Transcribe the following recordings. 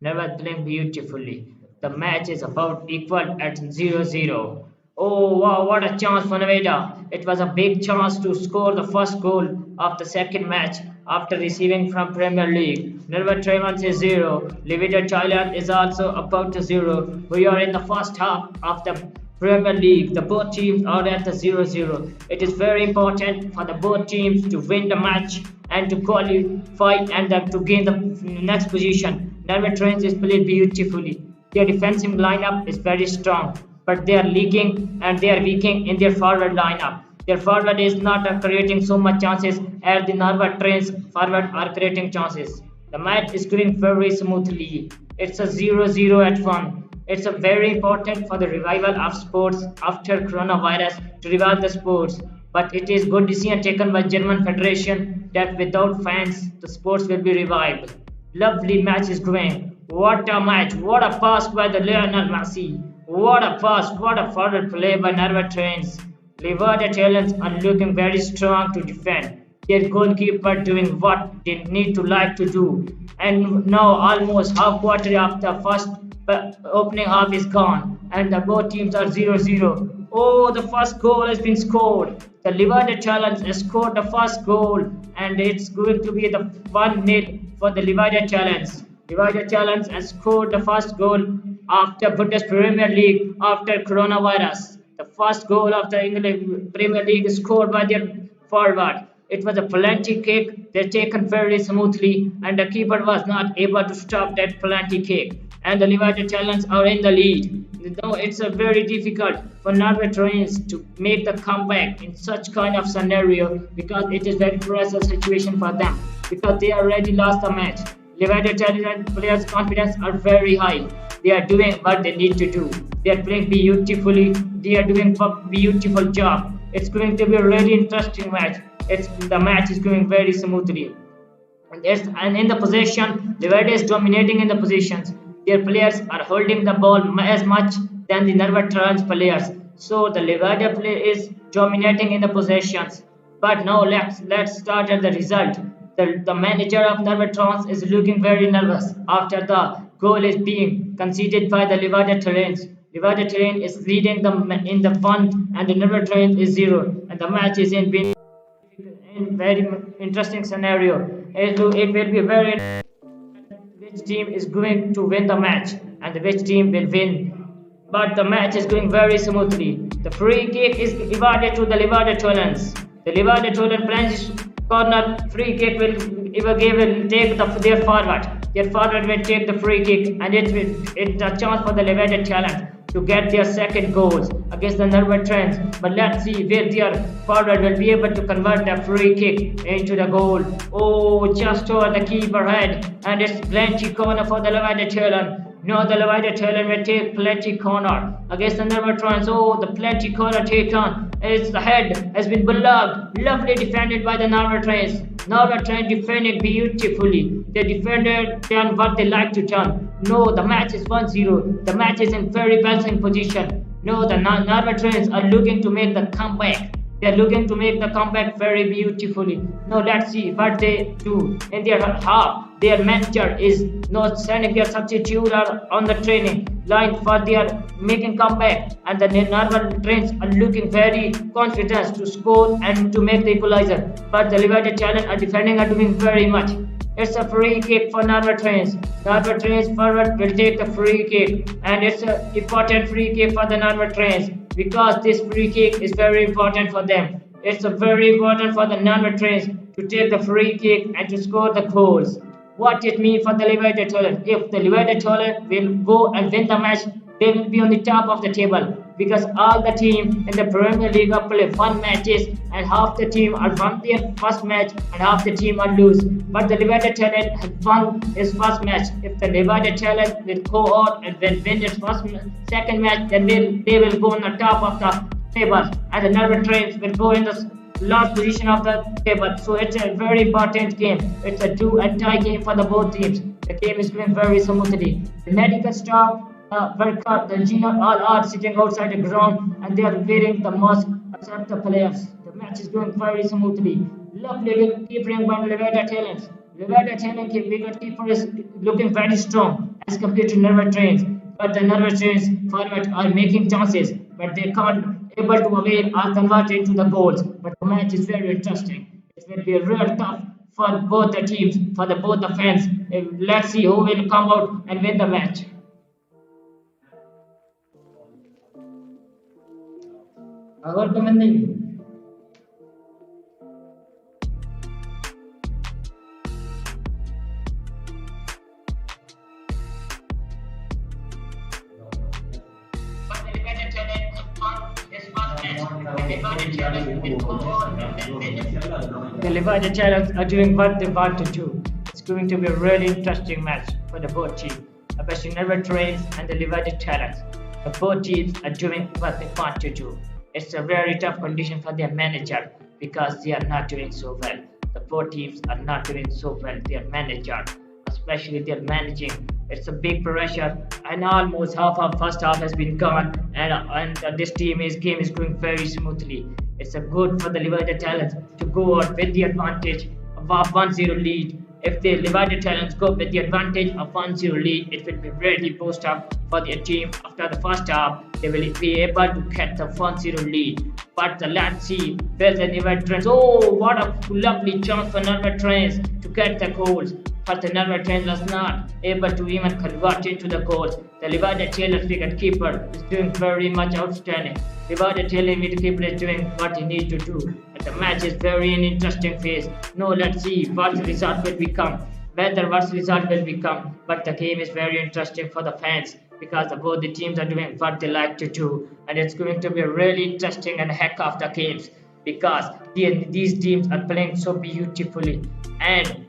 never playing beautifully. The match is about equal at 0-0. Oh wow, what a chance for Nevada. It was a big chance to score the first goal of the second match after receiving from Premier League. Narva Trans is 0. Levadia Tallinn is also about to 0. We are in the first half of the Premier League. The both teams are at the 0-0. It is very important for the both teams to win the match and to qualify and to gain the next position. Narva Trans is played beautifully. Their defensive lineup is very strong, but they are leaking and they are weakening in their forward lineup. Their forward is not creating so much chances as the Narva Trans forward are creating chances. The match is going very smoothly. It's a 0-0 at 1. It's a very important for the revival of sports after coronavirus to revive the sports. But it is good decision taken by German Federation that without fans the sports will be revived. Lovely match is going. What a match! What a pass by the Lionel Messi! What a pass! What a forward play by Narva Trans! Levadia Tallinn are looking very strong to defend. Their goalkeeper doing what they need to like to do. And now almost half quarter of the first opening half is gone and the both teams are 0-0. Oh, the first goal has been scored. The Levadia Tallinn has scored the first goal and it's going to be the 1-0 for the Levadia Tallinn. Levadia Tallinn has scored the first goal after Bundesliga Premier League after coronavirus. The first goal of the English Premier League is scored by their forward. It was a penalty kick. They taken very smoothly, and the keeper was not able to stop that penalty kick. And the Levadia Tallinn are in the lead. Though it's a very difficult for Narva Trans to make the comeback in such kind of scenario because it is very pressure situation for them because they already lost the match. Levadia Tallinn players' confidence are very high. They are doing what they need to do. They are playing beautifully. They are doing a beautiful job. It's going to be a really interesting match. The match is going very smoothly. And in the possession, Levadia is dominating in the positions. Their players are holding the ball as much than the Narva Trans players. So the Levadia player is dominating in the possessions. But now let's start at the result. The manager of Narva Trans is looking very nervous after the goal is being conceded by the Levadia Tallinn. Levadia Tallinn is leading in the one and the Narva Trans is 0 and the match is in very interesting scenario. It will be very which team is going to win the match and which team will win. But the match is going very smoothly. The free kick is awarded to the Levadia Tallinn. The Levadia Tallinn plans corner free kick will take their forward. Their forward will take the free kick and it's a chance for the Levadia Tallinn to get their second goals against the Narva Trans. But let's see where their forward will be able to convert the free kick into the goal. Oh, just over the keeper head, and it's plenty corner for the Levadia Tallinn. No, the Levadia Tallinn will take plenty corner against the Narva Trans. Oh, the plenty corner taken. The head has been blocked. Lovely defended by the Narva Trans. Narva Trans defended beautifully. They defended done what they like to done. No, the match is 1-0. The match is in very balancing position. No, the Narva Trans are looking to make the comeback. They are looking to make the comeback very beautifully. Now let's see what they do in their half. Their manager is not sending their substitute on the training line for their making comeback, and the Narva Trans are looking very confident to score and to make the equalizer. But the Levadia Tallinn are defending are doing very much. It's a free kick for Narva Trans. Narva Trans forward will take the free kick, and it's an important free kick for the Narva Trans because this free kick is very important for them. It's a very important for the Narva Trans to take the free kick and to score the goals. What it means for the Levadia Tallinn? If the Levadia Tallinn will go and win the match, they will be on the top of the table because all the team in the Premium Liiga play fun matches and half the team are won their first match and half the team are lose. But the Levadia Tallinn has won his first match. If the Levadia Tallinn will go out and will win its second match, then they will go on the top of the table and the Narva Trans will go in the last position of the table. So it's a very important game. It's a do and die game for the both teams. The game is going very smoothly. The medical staff, worker, the engineer, all are sitting outside the ground and they are wearing the mask except the players. The match is going very smoothly. Lovely keeping by Levadia Tallinn. Levadia Tallinn wicket keeper is looking very strong. as compared to Narva Trans. But the Narva Trans forward are making chances, but they can't able to avail or convert into the goals. But the match is very interesting. It will be real tough for both the teams, for the both the fans. Let's see who will come out and win the match. Our commenting. The Levadia Tallinn are doing what they want to do. It's going to be a really interesting match for the both teams, especially Narva Trans and the Levadia Tallinn. The both teams are doing what they want to do. It's a very tough condition for their manager because they are not doing so well. The both teams are not doing so well. Their manager, especially their managing, it's a big pressure, and almost half of first half has been gone, and this game is going very smoothly. It's a good for the Levadia Tallinn to go out with the advantage of a 1-0 lead. If the Levadia Tallinn go with the advantage of 1-0 lead, it will be really boost up for their team. After the first half, they will be able to get the 1-0 lead. But let's see where the Narva Trans. Oh, what a lovely chance for Narva Trans to get the goals. But the Narva Trans was not able to even convert into the goals. The Levadia Tallinn wicket keeper is doing very much outstanding. Levadia Tallinn wicket keeper is doing what he needs to do. And the match is very an interesting phase. No, let's see what the result will become. Whether what the result will become. But the game is very interesting for the fans because both the teams are doing what they like to do. And it's going to be really interesting and heck of the games because these teams are playing so beautifully. And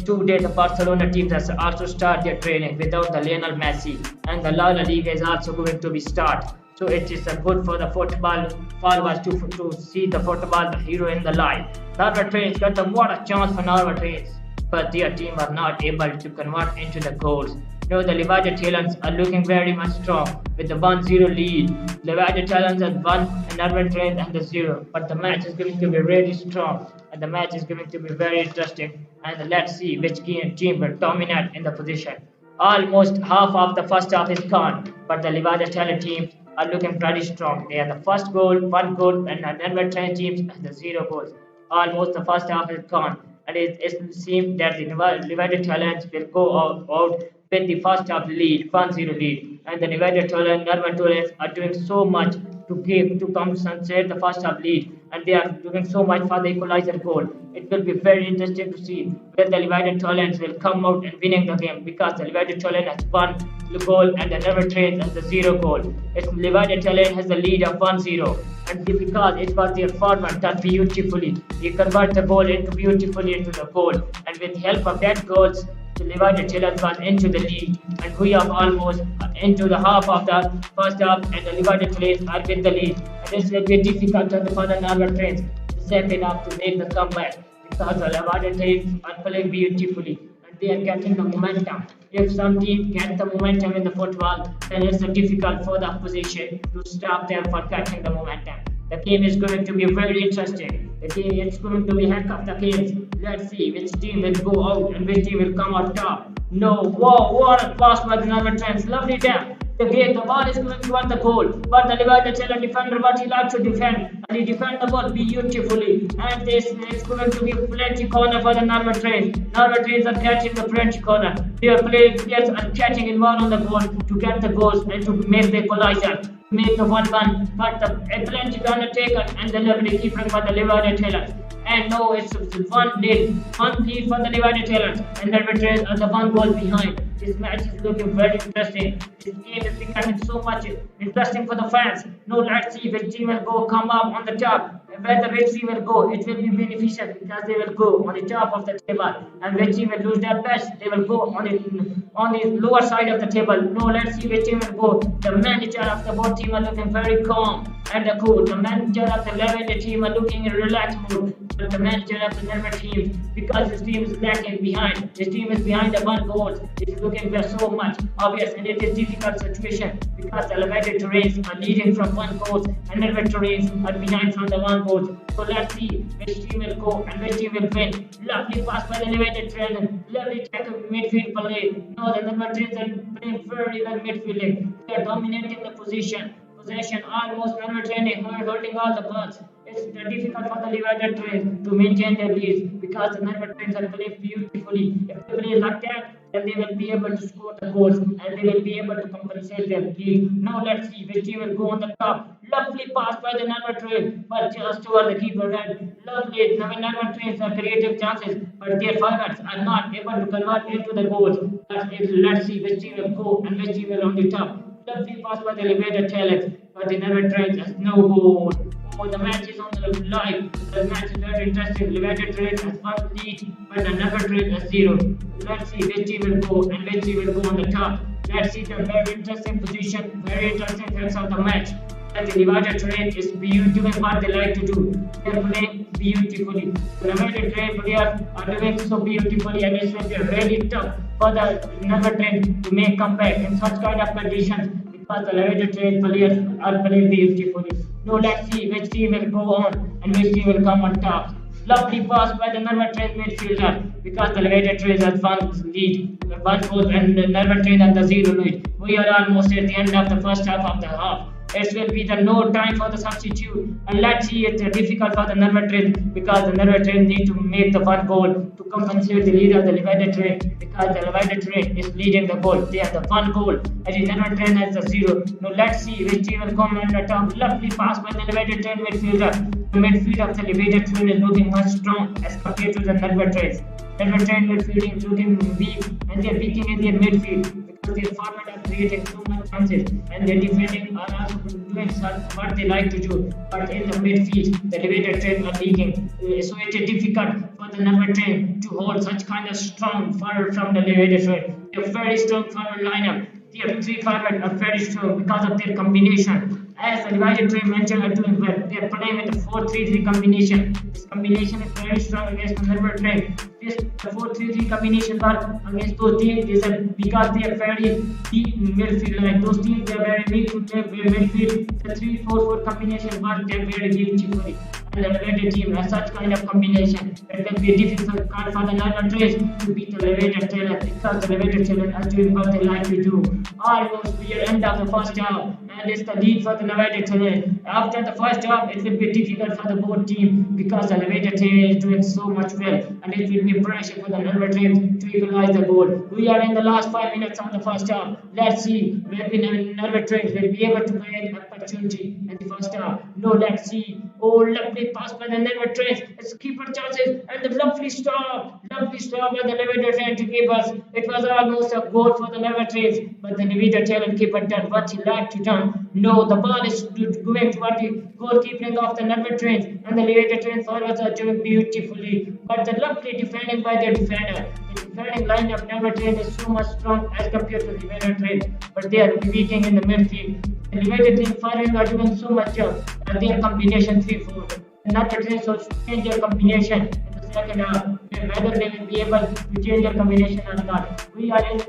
today the Barcelona teams has also started their training without the Lionel Messi, and the La Liga is also going to be start. So it is good for the football followers to see the football the hero in the live. Narva Trans got what a chance for Narva Trans, but their team are not able to convert into the goals. No, the Levadia Tallinn are looking very much strong with the 1-0 lead. Levadia Tallinn has 1 and Narva Trans and the 0. But the match is going to be really strong and the match is going to be very interesting. And let's see which team will dominate in the position. Almost half of the first half is gone, but the Levadia Tallinn teams are looking pretty strong. They are the first goal, 1 goal, and the Narva Trans teams has the 0 goals. Almost the first half is gone, and it seems that the Levadia Tallinn will go out with the first half lead, 1-0 lead, and the Levadia Tallinn, Narva Trans are doing so much to compensate the first half lead, and they are doing so much for the equalizer goal. It will be very interesting to see where the Levadia Tallinn will come out and winning the game because the Levadia Tallinn has 1 goal and the Narva Trans has the 0 goal. It's Levadia Tallinn has the lead of 1-0, and because it was their forward done beautifully, he convert the goal beautifully into the goal, and with help of that goals, the Levadia Tallinn was into the lead, and we are almost into the half of the first half, and the Levadia Tallinn are with the lead. And this will be difficult for the Narva Trans the second half to make the comeback because the Levadia Tallinn are playing beautifully and they are getting the momentum. If some team get the momentum in the football, then it's difficult for the opposition to stop them from catching the momentum. The game is going to be very interesting. It's going to be heck of the games. Let's see which team will go out and which team will come out top. No, whoa, what a pass by the Narva Trans. Lovely down. The ball is going toward the goal, but the Levadia Tallinn defender, what he likes to defend, and he defends the ball beautifully. And this is going to be a plenty corner for the Narva Trans. Narva Trans are catching the plenty corner. Their players are catching involved on the goal to get the goals and to make the equalizer. Make the 1-1, but the plenty corner taken and the level keeper for the Levadia Tallinn. And no, it's 1 lead for the Levadia Tallinn, and Narva Trans are the 1 goal behind. This match is looking very interesting. This game is becoming so much interesting for the fans. No, let's see which team will come up on the top. Whether which team will go, it will be beneficial because they will go on the top of the table, and which team will lose their best, they will go on the lower side of the table. No, let's see which team will go. The manager of the both team are looking very calm and cool. The manager of the Levadia team are looking in relaxed mood. but the manager of the Narva team, because his team is lacking behind. His team is behind the one goal. It is looking for so much obvious, and it is difficult situation because the Levadia Tallinn are leading from one goal and Narva Tallinn are behind from the one goal. So let's see which team will go and which team will win. Lovely pass by the Levadia Tallinn. Lovely tackle midfield play. No, the Narva Tallinn are playing very well midfielding. They are dominating the possession almost Narva Tallinn holding all the balls. It's difficult for the Levadia Tallinn to maintain their lead because the Narva Trans are playing beautifully. If they play like that, then they will be able to score the goals and they will be able to compensate their lead. Now let's see which team will go on the top. Lovely pass by the Narva Trans, but just over the keeper head. Lovely Narva Trans are creative chances, but their forwards are not able to convert into the goals. Let's see which team will go and which team will on the top. Lovely pass by the Levadia Tallinn, but the Narva Trans has no goal. Oh, the match is on the live. The match is very interesting. Levadia Tallinn has one lead, but the Narva Trans has 0. Let's see which team will go and which team will go on the top. Let's see the very interesting position, very interesting facts of the match. That the Levadia Tallinn is doing what they like to do. They are playing beautifully. The Levadia Tallinn players are doing so beautifully, and it will be really tough for the Narva Trans to make comeback in such kind of conditions because the Levadia Tallinn players are playing beautifully. Now let's see which team will go on and which team will come on top. Lovely pass by the Narva Trans midfielder because the Levadia Trans has one lead, one goal, and the Narva Trans has the 0 lead. We are almost at the end of the first half of the half. It will be the no time for the substitute, and let's see it's difficult for the Narva Trans because the Narva Trans need to make the one goal to compensate the lead of the Levadia Trans because the Levadia Trans is leading the goal. They have the one goal and the Narva Trans has the 0. Now let's see which team will come on the top. Lovely pass by the Levadia Trans midfielder. The midfield of the Levadia Trans is looking much strong as compared to the Narva Trans. Narva Trans midfielding is looking weak and they are weakening in their midfield. Their forward are creating so much chances and their defending are also doing what they like to do. But in the midfield, the Levadia Trans are leaking. So it is difficult for the Narva Trans to hold such kind of strong forward from the Levadia Trans. They have very strong forward lineup. Their 3 forwards are very strong because of their combination. As the Levadia Tallinn mentioned are doing well, they are playing with the 4-3-3 combination. This combination is very strong against the Narva Trans. This 4-3-3 combination work against those teams is because they are very deep in midfield. Like those teams, they are very weak to play midfield. The 3-4-4 combination work they are very beautifully. And the Levadia team has such kind of combination. It will be a difficult card for the Narva Trans to beat the Levadia Tallinn because the Levadia Tallinn are doing what they like to do. Almost we are end of the first half, and it's the lead for the Levadia Tallinn. After the first half, it will be difficult for the both team because the Levadia Tallinn is doing so much well, and it will be pressure for the Narva Trans to equalize the goal. We are in the last 5 minutes of the first half. Let's see maybe Narva Trans will be able to create an opportunity in the first half. No, let's see. Oh, lovely pass by the Narva Trans. It's keeper chances and the lovely stop by the Levadia Tallinn to keep us. It was almost a goal for the Narva Trans, but the Levadia Tallinn keeper done what he liked to do. No, the ball is going toward the goalkeeping of the Narva Trans, and the Levadia Tallinn forwards are doing beautifully. But the lovely defending by their defender. The defending line of Narva Trans is so much strong as compared to the Levadia Tallinn, but they are weakening in the midfield. The Levadia Tallinn forwards are doing so much job, and their combination 3-4. The Narva Trans also change their combination in the second half. Whether they will be able to change their combination or not. We are in.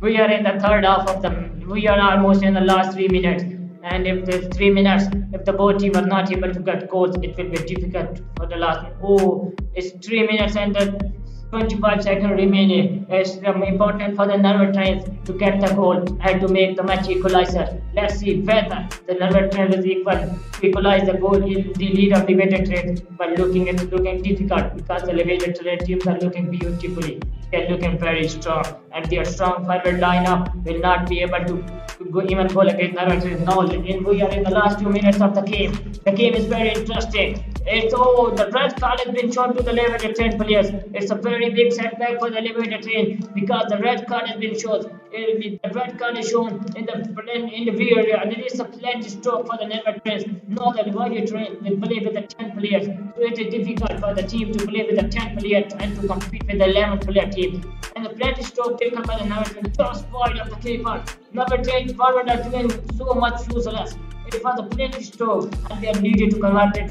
We are in the third half of the. We are almost in the last 3 minutes, and if there's 3 minutes, if the both team are not able to get goals, it will be difficult for the last. Oh, it's 3 minutes and the 25 seconds remaining. It's important for the Narva Trans to get the goal and to make the match equalizer. Let's see whether the Narva Trans is equal to equalize the goal in the lead of Levadia Trans. But it's looking difficult because the Levadia Trans teams are looking beautifully. They're looking very strong, and their strong forward lineup will not be able to even goal against Narva Trans. Now, we are in the last 2 minutes of the game. The game is very interesting. The red card has been shown to the Levadia Tallinn players. It's a very big setback for the Levadia Tallinn because the red card has been shown. The red card is shown in the rear area, and it is a plenty stroke for the Narva Trans. Now the Levadia Tallinn will play with the 10 players, so it is difficult for the team to play with the 10 players and to compete with the 11 player team. And the plenty stroke taken by the Narva Trans just wide of the keeper. Narva Trans forward are doing so much useless. It was a plenty stroke, and they are needed to convert it.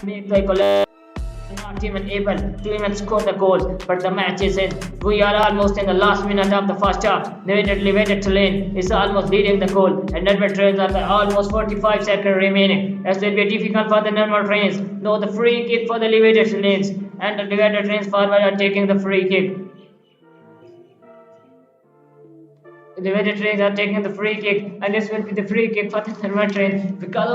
Make the goal. Not even able to even score the goals, but the match is in. We are almost in the last minute of the first half. Levadia Tallinn is almost leading the goal, and Narva Trans are almost 45 seconds remaining. As will be difficult for the Narva Trans. No, the free kick for the Levadia Tallinn, and the Levadia Trans forward are taking the free kick. The Levadia Trans are taking the free kick, and this will be the free kick for the Narva Trans because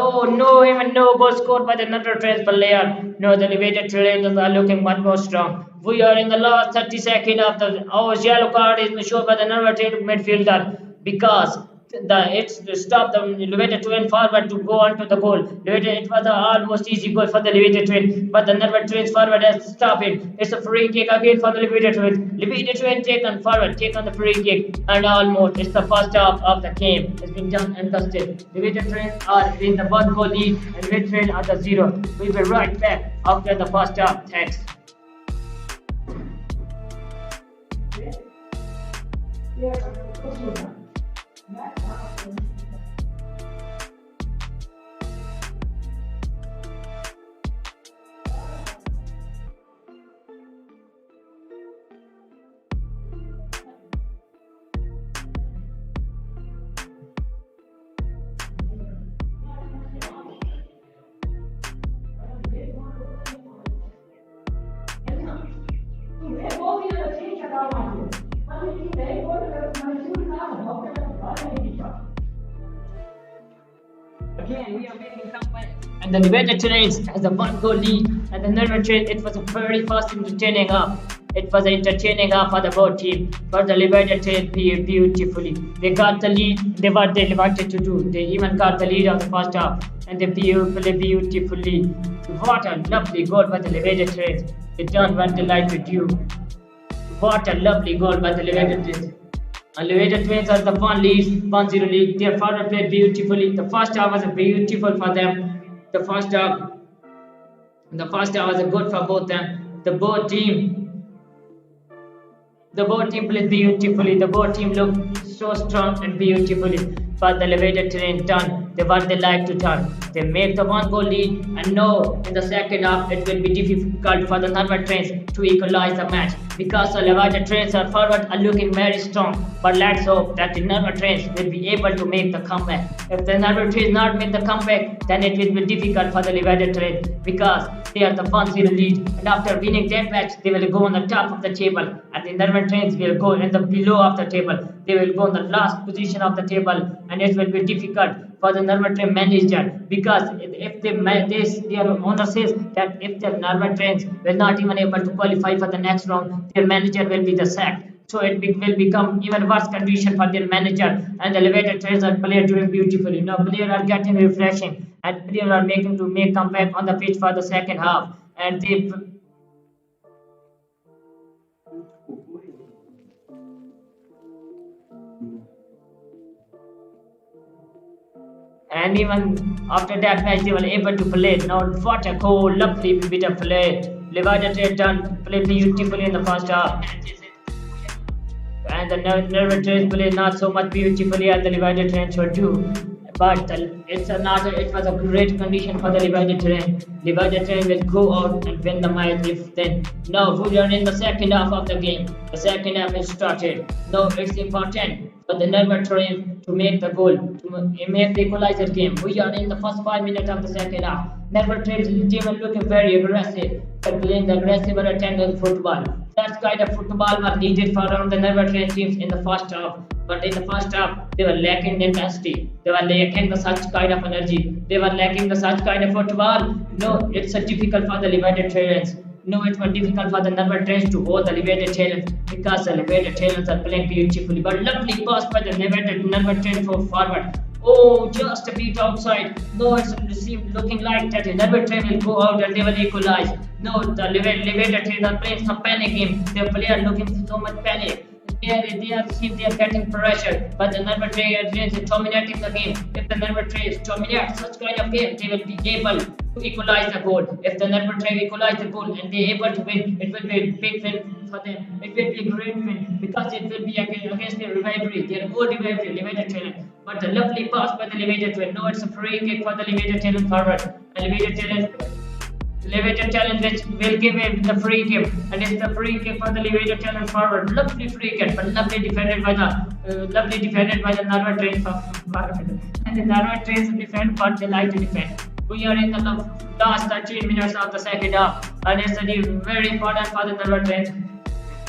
even no goal scored by the Narva Trans player. No, the Levadia Trans are looking much more strong. We are in the last 30 seconds of our yellow card is shown by the Narva Trans midfielder because it's to stop the Levadia Twin forward to go on to the goal. It was an almost easy goal for the Levadia Twin, but the Narva Twins forward has to stop it. It's a free kick again for the Levadia Twin. Levadia Twin take on the free kick, and almost it's the first half of the game. It's been done and dusted. Levadia Twins are in the 1 goal lead, and Levadia Twin are the 0. We'll be right back after the first half. Thanks. Again, we are making comeback. And the Levadia Tallinn has a 1 goal lead, and the Narva Trans, it was a very fast entertaining half. It was an entertaining half for the both team, but the Levadia Tallinn played beautifully. They got the lead, they what they wanted to do. They even got the lead of the first half, and they played beautifully. What a lovely goal by the Levadia Tallinn. They done what they like to do. What a lovely goal by the Levadia Tallinn. And Levadia Twins are the 1-0 lead. Their forward played beautifully. The first half was beautiful for them. The first half was good for both them. The both team played beautifully. The both team looked so strong and beautifully. But the Levadia Tallinn done what they like to done. They make the 1 goal lead, and now in the second half it will be difficult for the Narva Trans to equalize the match because the Levadia Trans are forward are looking very strong. But let's hope that the Narva Trans will be able to make the comeback. If the Narva Trans not make the comeback, then it will be difficult for the Levadia Trans because they are the 1-0 lead, and after winning that match they will go on the top of the table, and the Narva Trans will go in the below of the table. They will go in the last position of the table, and it will be difficult for the Narva Trans manager because if their owner says that if the Narva Trans will not even able to qualify for the next round, their manager will be the sacked. So it will become even worse condition for their manager, and the Levadia Trans are players doing beautifully. Now players are getting refreshing, and players are making to make comeback on the pitch for the second half, and they. And even after that match, they were able to play. Now, what a cool, lovely bit of play. Levadia Tallinn done play beautifully in the first half. And the Narva Trans play not so much beautifully as the Levadia Tallinn should do. But it was a great condition for the Levadia Tallinn. Levadia Tallinn will go out and win the match if then. Now, we are in the second half of the game. The second half is started. Now, it's important for the Narva Trans to make the goal, to make the equalizer game. We are in the first 5 minutes of the second half. Narva Trans team are looking very aggressive. They're playing the aggressive or attacking football. That kind of football was needed for around the Narva Trans teams in the first half. But in the first half, they were lacking intensity. They were lacking such kind of energy. They were lacking such kind of football. No, it's difficult for the Levadia Trans. No, it was difficult for the Narva Trans to hold the Levadia Tallinn because the Levadia Tallinn are playing beautifully. But lovely pass by the Narva Trans for forward. Oh, just a bit outside. No, it's received looking like that the Narva Trans will go out and they will equalize. No, the Levadia Tallinn are playing some panic game. Their player looking for so much panic. They are getting pressure, but the Narva Trans is dominating the game. If the Narva Trans dominate such kind of game, they will be able to equalize the goal. If the Narva Trans equalize the goal and they able to win, it will be a big win for them. It will be a great win because it will be against their rivalry, their old rivalry, Levadia Tallinn. But the lovely pass by the Levadia Tallinn. No, it's a free kick for the Levadia Tallinn forward. And Levadia Tallinn which will give him the free kick, and it's the free kick for the Levadia Tallinn forward. Lovely free kick, but lovely defended by the Narva Trans forward. And the Narva Trans defend what they like to defend. We are in the last 13 minutes of the second half, and it's very important for the Narva Trans.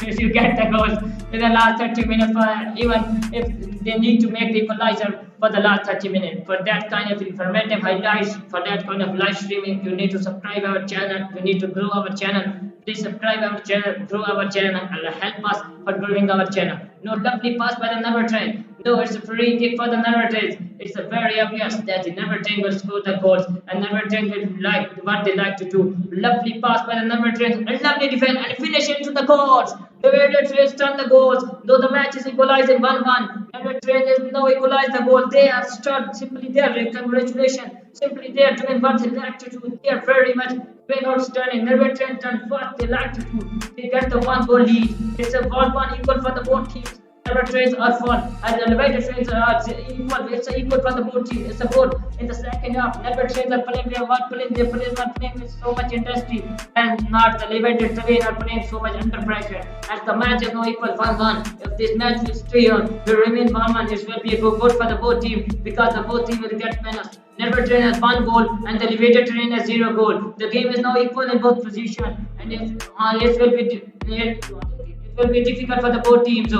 If you get the goals in the last 30 minutes, even if they need to make the equalizer for the last 30 minutes. For that kind of informative highlights, for that kind of live streaming, you need to subscribe our channel. You need to grow our channel. Please subscribe our channel, grow our channel, and help us for growing our channel. No, lovely pass by the Narva Trans. No, it's a free kick for the Narva Trans. It's a very obvious that the Narva Trans will score the goals, and Narva Trans will like what they like to do. Lovely pass by the Narva Trans, and lovely defense, and finish into the goals. The Levadia Trans turn the goals, though the match is equalized in 1-1. Narva Trans is now equalized the goal. They have started simply there. Congratulations. Simply they are doing what they like to do. They are very much doing outstanding. Narva Trans done what they like to do. They get the 1-goal lead. It's a 1-1 equal for the both teams. Narva Trans are fun, and the Levadia Trans are equal. It's equal for the both teams. It's a goal in the second half. Narva Trans are playing their players are playing with so much intensity, and not the Levadia Tallinn are playing so much under pressure. As the match is now equal 1-1. If this match will stay on, will remain 1-1, it will be a good goal for the both teams because the both teams will get penalties. Narva Trans has 1 goal and the Levadia Tallinn has 0 goal. The game is now equal in both positions, and it will be difficult for the both teams.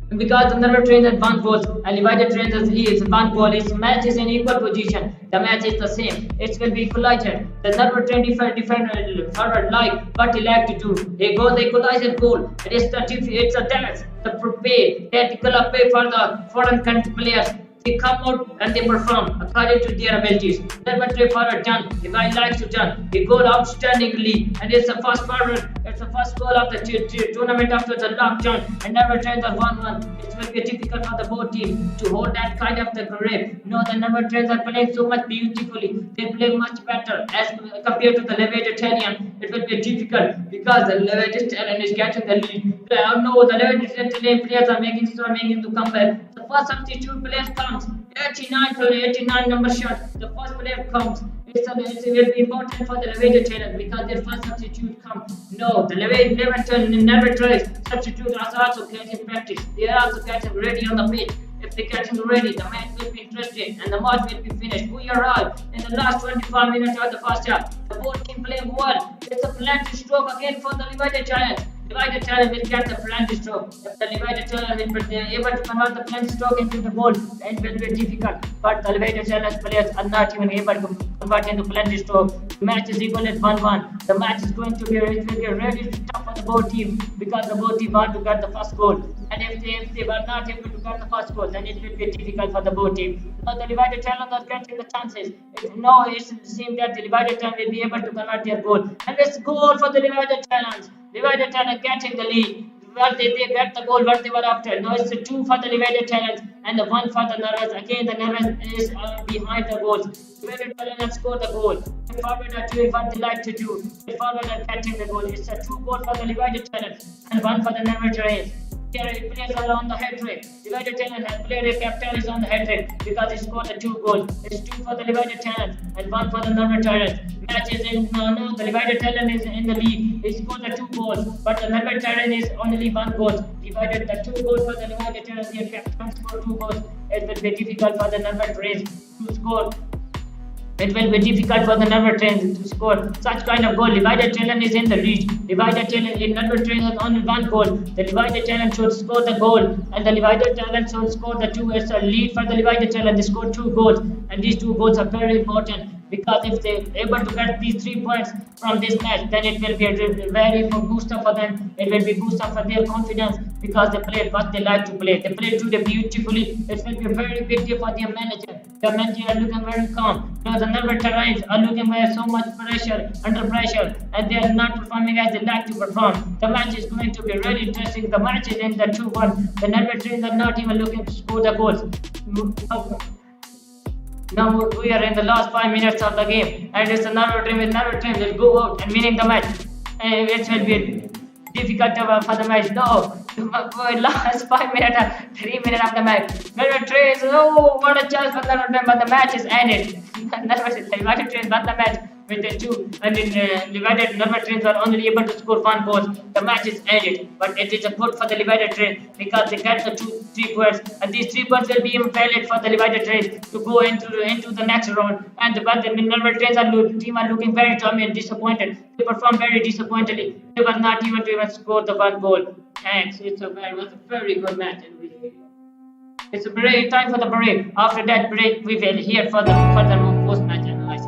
Because the Narva Trans has 1 goal and Levadia Trans has 1 goal, its match is in equal position. The match is the same. It will be equalized. The Narva Trans defender forward like what he like to do. They go the equalizer goal. It's a dance. The tactical pay for the foreign country players. They come out and they perform according to their abilities. Narva Trans forward done. The guy likes to done. He goal outstandingly, and it's the first forward. It's the first goal of the tournament after the lockdown. And Narva Trans are 1-1. It will be difficult for the both teams to hold that kind of the grip. No, the Narva Trans are playing so much beautifully. They play much better as compared to the Levadia Tallinn. It will be difficult because the Levadia Tallinn is getting the lead. No, the Levadia Tallinn players are making to come back. The first substitute player comes. 89 number shot. The first player comes. It will be important for the Levadia Tallinn because their first substitute comes. No, the Levadia Tallinn never tries. Substitute are also getting practice. They are also getting ready on the pitch. If they getting ready, the match will be interesting and the match will be finished. We arrive in the last 25 minutes of the first half. The both team playing well. It's a planted stroke again for the Levadia Tallinn. Levadia Tallinn will get the planted stroke. If the Levadia Tallinn will be able to convert the planted stroke into the goal, it will be difficult. But the Levadia Tallinn players are not even able to convert into planted stroke. The match is equal at 1-1. The match is going to be really tough for the both teams because the both teams want to get the first goal. And if they were not able to get the first goal, then it will be difficult for the both teams. Now the Levadia Tallinn are getting the chances. It seems that the Levadia Tallinn will be able to convert their goal. And it's goal for the Levadia Tallinn. Levadia Tallinn getting the lead. Well, they get the goal what they were after. Now it's a 2 for the Levadia Tallinn and the 1 for the Narvas. Again, the Narvas is behind the goals. Levadia Tallinn have scored the goal. The forward are doing what they like to do. The forward are catching the goal. It's a 2 goal for the Levadia Tallinn and 1 for the Narva Trans. Players are on the hat trick. Levadia Tallinn has played a captain is on the hat trick because he scored the 2 goals. It's 2 for the Levadia Tallinn and 1 for the Narva Trans. Match is in the Levadia Tallinn is in the lead. He scored the 2 goals, but the Narva Trans is only 1 goal. Divided the 2 goals for the Levadia Tallinn. Their captain scored 2 goals. It will be difficult for the Narva Trans to score. It will be difficult for the Narva Trans to score such kind of goal. Levadia Tallinn is in the lead. Levadia Tallinn in Narva Trans has only 1 goal. The Levadia Tallinn should score the goal, and the Levadia Tallinn should score the 2. It's a lead for the Levadia Tallinn. They scored 2 goals, and these 2 goals are very important because if they're able to get these 3 points from this match, then it will be a very booster for them. It will be booster for their confidence because they played what they like to play. They played today beautifully. It will be a very big deal for their manager. The manager are looking very calm. Now the Narva Trans are looking with so much pressure, under pressure, and they are not performing as they like to perform. The match is going to be really interesting. The match is in the 2-1. The Narva Trans are not even looking to score the goals. Now we are in the last 5 minutes of the game, and it's another team with another team will go out and winning the match. And it will be difficult for the match. No, the last 5 minutes, 3 minutes of the match. Narva Trans, oh, what a chance for Narva Trans, but the match is ended. Levadia Trans won the match with the two, and in Narva Trans are only able to score 1 goal. The match is ended, but it is a good for the Levadia Trans because they get the 3 points, and these 3 points will be valid for the Levadia Trans to go into the next round. And but the Narva Trans team are looking very dumb and disappointed. They performed very disappointedly. They were not even to even score the 1 goal. Thanks. It was a very good match, and it's a break time for the break. After that break, we will hear further post-match analysis.